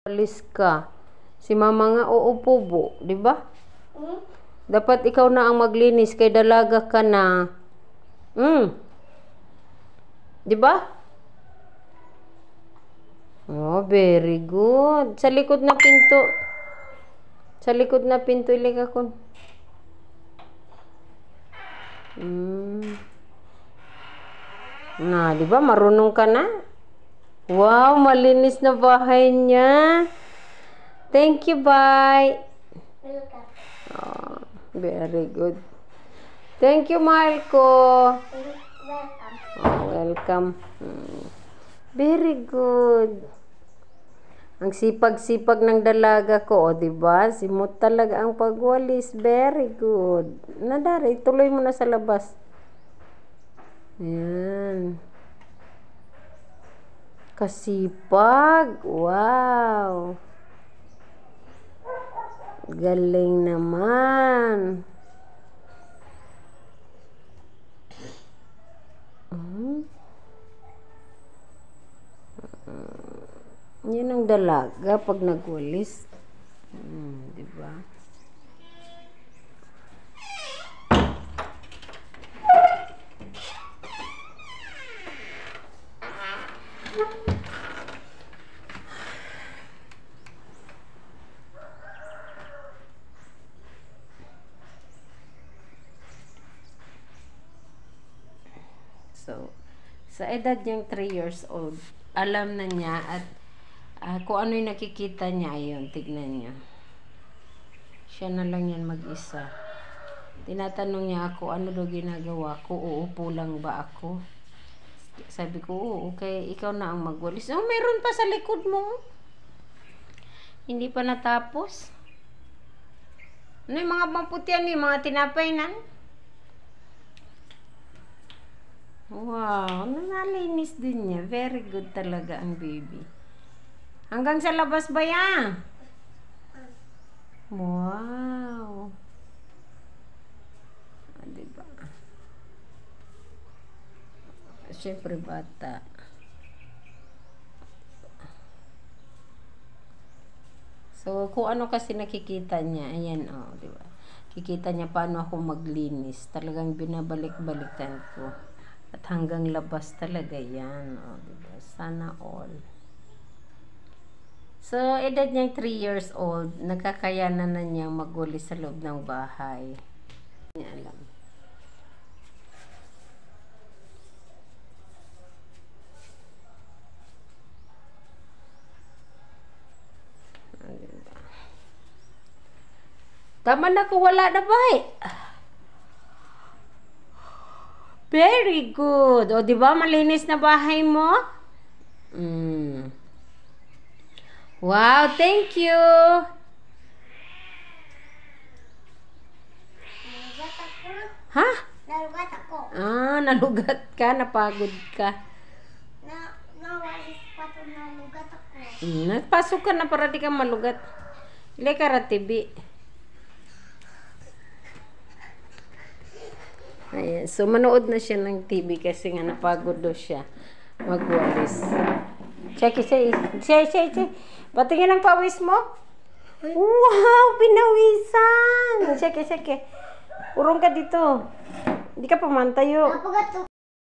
Alis ka. Si mama nga uupo po, di ba? Dapat ikaw na ang maglinis kay dalaga ka na. Di ba? Oh, very good. Sa likod na pinto. Sa likod na pinto ilika ko. Na, di ba? Marunong ka na? Wow, malinis na bahay niya. Thank you, bye. Welcome. Oh, very good. Thank you, Marco. Welcome. Oh, welcome. Very good. Ang sipag-sipag ng dalaga ko, oh, di ba? Simot talaga ang pagwalis. Very good. Nadari, tuloy mo na sa labas. Ayan. Kasipag. Wow. Galing naman. Yan ang dalaga pag nagwalis. Di ba? So, sa edad niyang 3 years old, alam na niya at kung ano yung nakikita niya, ayun, tignan niya. Siya na lang yan mag-isa. Tinatanong niya ako, ano daw ginagawa ko? Uupo lang ba ako? Sabi ko, oo, okay, ikaw na ang magwalis. Oh, meron pa sa likod mo. Hindi pa natapos. Ano yung mga mamputian yung mga tinapay na? Wow, nalinis din niya. Very good talaga ang baby. Hanggang sa labas ba yan? Wow. Diba? Siyempre bata. So, kung ano kasi nakikita niya, ayan o, diba? Kikita niya paano ako maglinis. Talagang binabalik-balikan ko. At hanggang labas talaga yan. O, diba? Sana all. So, edad niyang 3 years old, nakakayanan na niyang magwalis sa loob ng bahay. Hindi niya alam. Diba? Tama na ko, wala na ba eh? Very good. O, di ba malinis na bahay mo? Wow, thank you. Nalugat ako. Ha? Nalugat ako. Ah, nalugat ka, napagod ka. Nawalis pa ito, nalugat ako. Nagpasok ka na para di ka malugat. Ilay ka ratibi. Ayan, so manood na siya ng TV kasi nga napagod daw siya magwalis. Check. Patingin ang pawis mo. Wow, pinawisan. Check. Urong ka dito. Hindi ka pamantayo.